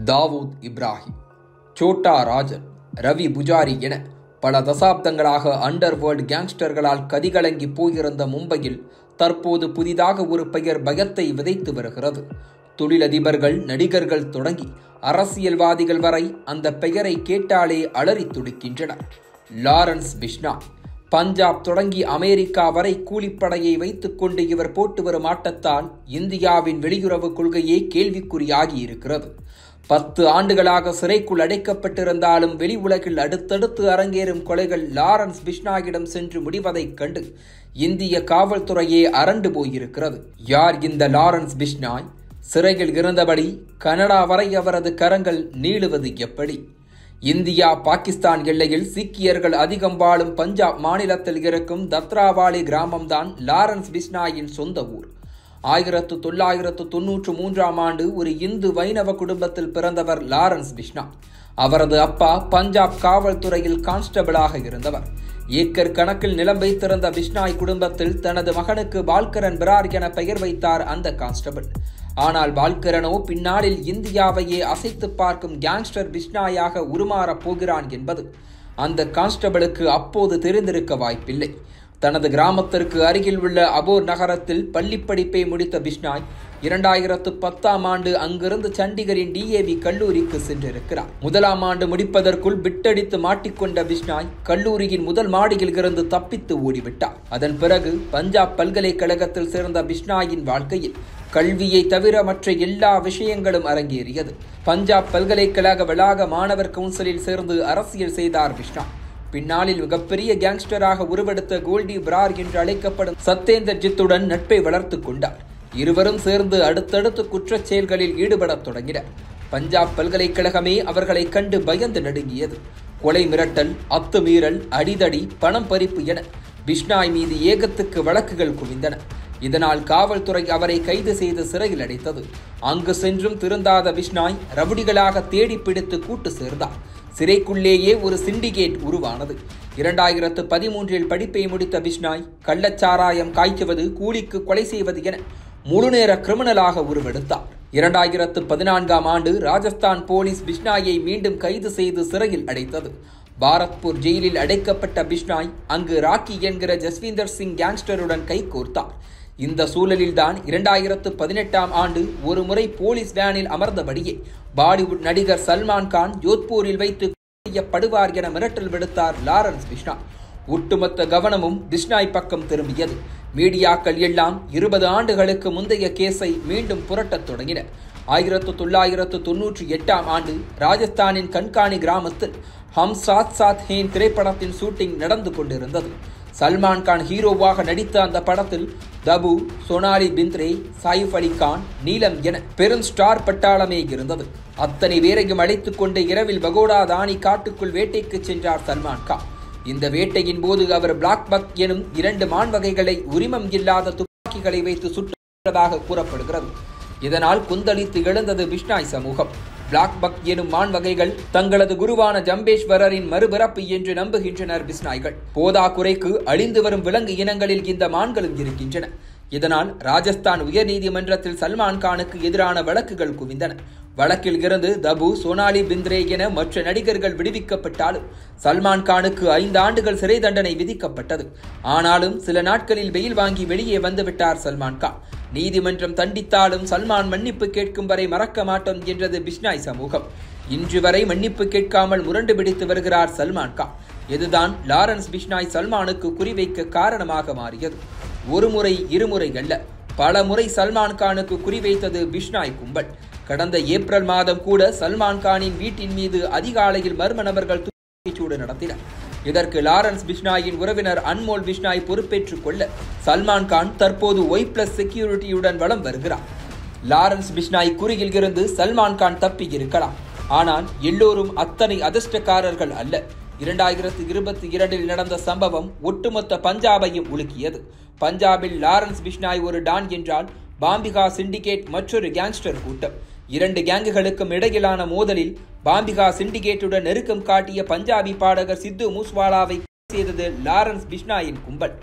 தாவூத் இப்ராஹிம், சோட்டா ராஜன், ரவி புஜாரி என பல தசாப்தங்களாக அண்டர்வேர்ல்ட் கேங்ஸ்டர்களால் கதிகலங்கி போயிருந்த மும்பையில் தற்போது புதிதாக ஒரு பெயர் பயத்தை விதைத்து வருகிறது. தொழிலதிபர்கள், நடிகர்கள் தொடங்கி அரசியல்வாதிகள் வரை அந்த பெயரை கேட்டாலே அலறி துடிக்கின்றனர். லாரன்ஸ் பிஷ்னாய். பஞ்சாப் தொடங்கி அமெரிக்கா வரை கூலிப்படையை வைத்துக் கொண்டு இவர் போட்டு வரும் ஆட்டத்தால் இந்தியாவின் வெளியுறவு கொள்கையே கேள்விக்குறியாகி இருக்கிறது. 10 ஆண்டுகளாக சிறைக்குள் அடைக்கப்பட்டிருந்தாலும் வெளி உலகில் அடுத்தடுத்து அரங்கேறும் கொலைகள் லாரன்ஸ் பிஷ்னாயிடம் சென்று முடிவதைக் கண்டு இந்திய காவல்துறையே அரண்டு போயிருக்கிறது. யார் இந்த லாரன்ஸ் பிஷ்னாய்? சிறையில் இருந்தபடி கனடா வரை அவரது கரங்கள் நீளுவது எப்படி? இந்தியா பாகிஸ்தான் எல்லையில் சீக்கியர்கள் அதிகம் வாழும் பஞ்சாப் மாநிலத்தில் இருக்கும் தத்ராவாலி கிராமம்தான் லாரன்ஸ் பிஷ்னாயின் சொந்த ஊர். 1993ஆம் ஆண்டு ஒரு இந்து வைணவ குடும்பத்தில் பிறந்தவர் லாரன்ஸ் பிஷ்னாய். அவரது அப்பா பஞ்சாப் காவல்துறையில் கான்ஸ்டபிளாக இருந்தவர். ஏக்கர் கணக்கில் நிலம் வைத்திருந்த பிஷ்னாய் குடும்பத்தில் தனது மகனுக்கு பால்கரன் பிரார் என பெயர் வைத்தார் அந்த கான்ஸ்டபிள். ஆனால் பால்கரனோ பின்னாளில் இந்தியாவையே அசைத்து பார்க்கும் கேங்ஸ்டர் பிஷ்னாயாக உருமாறப் போகிறான் என்பது அந்த கான்ஸ்டபிளுக்கு அப்போது தெரிந்திருக்க வாய்ப்பில்லை. தனது கிராமத்திற்கு அருகில் உள்ள அபோர் நகரத்தில் பள்ளி படிப்பை முடித்த பிஷ்னாய் 2010ஆம் ஆண்டு அங்கிருந்து சண்டிகரின் DAV கல்லூரிக்கு சென்றிருக்கிறார். முதலாம் ஆண்டு முடிப்பதற்குள் பிட்டடித்து மாட்டிக்கொண்ட பிஷ்னாய் கல்லூரியின் முதல் மாடியில் இருந்து தப்பித்து ஓடிவிட்டார். அதன் பிறகு பஞ்சாப் பல்கலைக்கழகத்தில் சேர்ந்த பிஷ்னாயின் வாழ்க்கையில் கல்வியை தவிர மற்ற எல்லா விஷயங்களும் அரங்கேறியது. பஞ்சாப் பல்கலைக்கழக வளாக மாணவர் கவுன்சிலில் சேர்ந்து அரசியல் செய்தார் பிஷ்னாய். பின்னாளில் மிகப்பெரிய கேங்ஸ்டராக உருவெடுத்த கோல்டி பிரார் என்று அழைக்கப்படும் சத்யேந்தர் ஜித்துடன் நட்பை வளர்த்துக் கொண்டார். இருவரும் சேர்ந்து அடுத்தடுத்து குற்றச் செயல்களில் ஈடுபடத் தொடங்கினர். பஞ்சாப் பல்கலைக்கழகமே அவர்களை கண்டு பயந்து நடுங்கியது. கொலை மிரட்டல், அத்துமீறல், அடிதடி, பணம் பறிப்பு என பிஷ்னாய் மீது ஏகத்துக்கு வழக்குகள் குவிந்தன. இதனால் காவல்துறை அவரை கைது செய்து சிறையில் அடைத்தது. அங்கு சென்றும் திருந்தாத பிஷ்னாய் ரவுடிகளாக தேடி பிடித்து கூட்டு சேர்ந்தார். சிறைக்குள்ளேயே ஒரு சிண்டிகேட் உருவானது. 2013இல் படிப்பை முடித்த பிஷ்னாய் கள்ளச்சாராயம் காய்ச்சுவது, கூலிக்கு கொலை செய்வது என முழுநேர கிரிமினலாக உருவெடுத்தார். 2014ஆம் ஆண்டு ராஜஸ்தான் போலீஸ் பிஷ்னாயை மீண்டும் கைது செய்து சிறையில் அடைத்தது. பாரத்பூர் ஜெயிலில் அடைக்கப்பட்ட பிஷ்னாய் அங்கு ராக்கி என்கிற ஜஸ்வீந்தர் சிங் கேங்ஸ்டருடன் கைகோர்த்தார். இந்த சூழலில்தான் 2018ஆம் ஆண்டு ஒரு முறை போலீஸ் வேனில் அமர்ந்தபடியே பாலிவுட் நடிகர் சல்மான் கான் ஜோத்பூரில் வைத்து செய்யப்படுவார் என மிரட்டல் விடுத்தார் லாரன்ஸ் பிஷ்னாய். ஒட்டுமொத்த கவனமும் பிஷ்னாய் பக்கம் திரும்பியது. மீடியாக்கள் எல்லாம் 20 ஆண்டுகளுக்கு முந்தைய கேஸை மீண்டும் புரட்டத் தொடங்கின. 1998ஆம் ஆண்டு ராஜஸ்தானின் கண்காணி கிராமத்தில் ஹம் சாத் சாத் ஹேன் திரைப்படத்தின் ஷூட்டிங் நடந்து கொண்டிருந்தது. சல்மான் கான் ஹீரோவாக நடித்த அந்த படத்தில் தபு, சோனாலி பிந்த்ரே, சாயிஃப் அலி கான், நீலம் என பெரும் ஸ்டார் பட்டாளமே இருந்தது. அத்தனை பேரையும் அழைத்துக் கொண்டு இரவில் பகோடா தானி காட்டுக்குள் வேட்டைக்கு சென்றார் சல்மான் கான். இந்த வேட்டையின் போது அவர் பிளாக் பக் எனும் 2 மான் வகைகளை உரிமம் இல்லாத துப்பாக்கிகளை வைத்து சுட்டதாக கூறப்படுகிறது. இதனால் கொந்தளித்து எழுந்தது பிஷ்னாய் சமூகம். பிளாக் பக் எனும் மான் வகைகள் தங்களது குருவான ஜம்பேஸ்வரரின் மறுபிறப்பு என்று நம்புகின்றனர் பிஷ்னாய்கள். போதா குறைக்கு அழிந்து வரும் விலங்கு இனங்களில் இந்த மான்களும் இருக்கின்றன. இதனால் ராஜஸ்தான் உயர்நீதிமன்றத்தில் சல்மான் கானுக்கு எதிரான வழக்குகள் குவிந்தன. வழக்கில் இருந்து தபு, சோனாலி பிந்த்ரே என மற்ற நடிகர்கள் விடுவிக்கப்பட்டாலும் சல்மான் கானுக்கு 5 ஆண்டுகள் சிறை தண்டனை விதிக்கப்பட்டது. ஆனாலும் சில நாட்களில் பெயில் வாங்கி வெளியே வந்துவிட்டார் சல்மான் கான். நீதிமன்றம் தண்டித்தாலும் சல்மான் மன்னிப்பு கேட்கும் வரை மறக்க மாட்டோம் என்றது பிஷ்னாய் சமூகம். இன்று வரை மன்னிப்பு கேட்காமல் முரண்டு பிடித்து வருகிறார் சல்மான் கான். இதுதான் லாரன்ஸ் பிஷ்னாய் சல்மானுக்கு குறிவைக்க காரணமாக மாறியது. ஒரு முறை, இருமுறை அல்ல, பல முறை சல்மான் கானுக்கு குறிவைத்தது பிஷ்னாய் கும்பல். கடந்த ஏப்ரல் மாதம் கூட சல்மான் கானின் வீட்டின் மீது அதிகாலையில் மர்ம நபர்கள் துப்பாக்கிச்சூடு நடத்தினர். இதற்கு லாரன்ஸ் பிஷ்னாயின் உறவினர் அன்மோல் பிஷ்னாய் பொறுப்பேற்றுக் கொள்ள சல்மான் கான் தற்போது Y+ செக்யூரிட்டியுடன் வலம் வருகிறார். லாரன்ஸ் பிஷ்னாய் குறியில் இருந்து சல்மான் கான் தப்பி இருக்கலாம். ஆனால் எல்லோரும் அத்தனை அதிர்ஷ்டக்காரர்கள் அல்ல. 2022இல் நடந்த சம்பவம் ஒட்டுமொத்த பஞ்சாபையும் உலுக்கியது. பஞ்சாபில் லாரன்ஸ் பிஷ்னாய் ஒரு டான் என்றால் பாம்பிகா சிண்டிகேட் மற்றொரு கேங்ஸ்டர் கூட்டம். 2 கேங்குகளுக்கும் இடையிலான மோதலில் பாம்பிகா சிண்டிகேட்டுடன் நெருக்கம் காட்டிய பஞ்சாபி பாடகர் சித்து மூஸ்வாலாவை செய்தது லாரன்ஸ் பிஷ்னாயின் கும்பல்.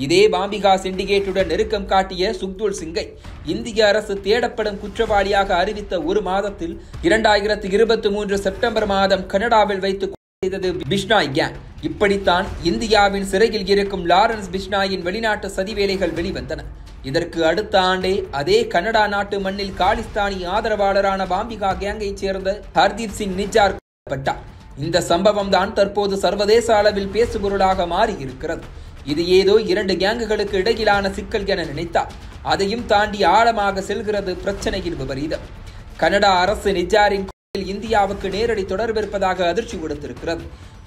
இதே பாம்பிகா சிண்டிகேட்டுடன் நெருக்கம் காட்டிய சுக்துல் சிங்கை இந்திய அரசு தேடப்படும் குற்றவாளியாக அறிவித்த ஒரு மாதத்தில் 2023 செப்டம்பர் மாதம் கனடாவில் வைத்து செய்தது பிஷ்னாய் கேங். இப்படித்தான் இந்தியாவின் சிறையில் இருக்கும் லாரன்ஸ் பிஷ்னாயின் வெளிநாட்டு சதிவேலைகள் வெளிவந்தன. இதற்கு அடுத்த ஆண்டே அதே கனடா நாட்டு மண்ணில் காலிஸ்தானி ஆதரவாளரான பாம்பிகா கேங்கை சேர்ந்த ஹர்தீப் சிங் நிஜார் கொல்லப்பட்டார். இந்த சம்பவம் தான் தற்போது சர்வதேச அளவில் பேசுபொருளாக மாறி இருக்கிறது. இது ஏதோ 2 கேங்குகளுக்கு இடையிலான சிக்கல் என நினைத்தார். அதையும் தாண்டி ஆழமாக செல்கிறது பிரச்சனையின் விபரீதம். கனடா அரசு நிஜாரின் இந்தியாவுக்கு நேரடி தொடர்பு இருப்பதாக அதிர்ச்சி கொடுத்திருக்கிறது.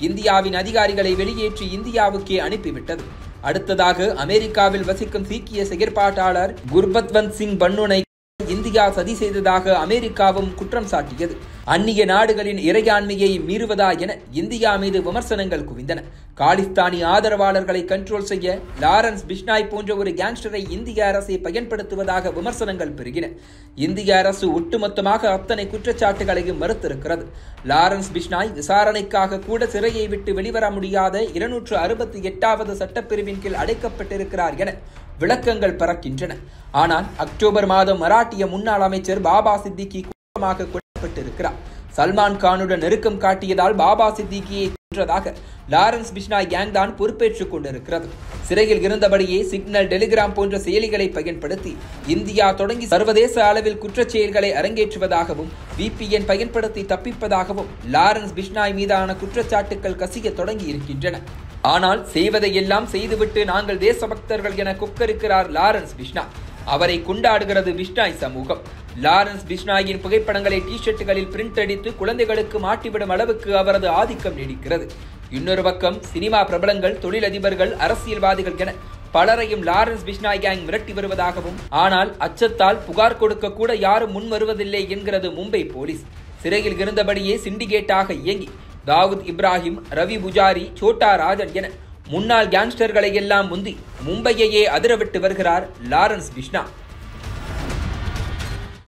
இந்தியாவின் அதிகாரிகளை வெளியேற்றி இந்தியாவுக்கே அனுப்பிவிட்டது. அடுத்ததாக அமெரிக்காவில் வசிக்கும் சீக்கிய செயற்பாட்டாளர் குர்பத்வந்த் சிங் பன்னுனை இந்தியா சதி செய்ததாக அமெரிக்காவும் குற்றம் சாட்டியது. அந்நிய நாடுகளின் இறையாண்மையை மீறுவதா என இந்தியா மீது விமர்சனங்கள் குவிந்தன. காலிஸ்தானி ஆதரவாளர்களை கண்ட்ரோல் செய்ய லாரன்ஸ் பிஷ்னாய் போன்ற ஒரு கேங்ஸ்டரை இந்திய அரசை பயன்படுத்துவதாக விமர்சனங்கள் பெருகின. இந்திய அரசு ஒட்டுமொத்தமாக அத்தனை குற்றச்சாட்டுகளையும் மறுத்திருக்கிறது. லாரன்ஸ் பிஷ்னாய் விசாரணைக்காக கூட சிறையை விட்டு வெளிவர முடியாத 268வது சட்டப்பிரிவின் கீழ் அடைக்கப்பட்டிருக்கிறார் என விளக்கங்கள் பறக்கின்றன. ஆனால் அக்டோபர் மாதம் மராட்டிய முன்னாள் அமைச்சர் பாபா சித்திகி குற்றமாக கொல்லப்பட்டிருக்கிறார். சல்மான் கானுடன் நெருக்கம் காட்டியதால் பாபா சித்திகியை கொன்றதாக லாரன்ஸ் பிஷ்னாய் கேங் தான் பொறுப்பேற்றுக் கொண்டிருக்கிறது. சிறையில் இருந்தபடியே சிக்னல், டெலிகிராம் போன்ற செயலிகளை பயன்படுத்தி இந்தியா தொடங்கி சர்வதேச அளவில் குற்றச்செயல்களை அரங்கேற்றுவதாகவும் VPN பயன்படுத்தி தப்பிப்பதாகவும் லாரன்ஸ் பிஷ்னாய் மீதான குற்றச்சாட்டுகள் கசிய தொடங்கி இருக்கின்றன. ஆனால் செய்வதையெல்லாம் செய்துவிட்டு நாங்கள் தேசபக்தர்கள் என கொக்கரிக்கிறார் லாரன்ஸ் பிஷ்னாய். அவரை கொண்டாடுகிறது பிஷ்னாய் சமூகம். லாரன்ஸ் பிஷ்னாயின் புகைப்படங்களை டி-ஷர்ட்டுகளில் பிரிண்ட் அடித்து குழந்தைகளுக்கு மாட்டிவிடும் அளவுக்கு அவரது ஆதிக்கம் நீடிக்கிறது. இன்னொரு பக்கம் சினிமா பிரபலங்கள், தொழிலதிபர்கள், அரசியல்வாதிகள் என பலரையும் லாரன்ஸ் பிஷ்னாய் கேங் மிரட்டி வருவதாகவும், ஆனால் அச்சத்தால் புகார் கொடுக்க கூட யாரும் முன் வருவதில்லை என்கிறது மும்பை போலீஸ். சிறையில் இருந்தபடியே சிண்டிகேட்டாக இயங்கி தாவூத் இப்ராஹிம், ரவி புஜாரி, சோட்டா ராஜன் என முன்னாள் கேங்ஸ்டர்களை எல்லாம் முந்தி மும்பையையே அதிரவிட்டு வருகிறார் லாரன்ஸ் பிஷ்னாய்.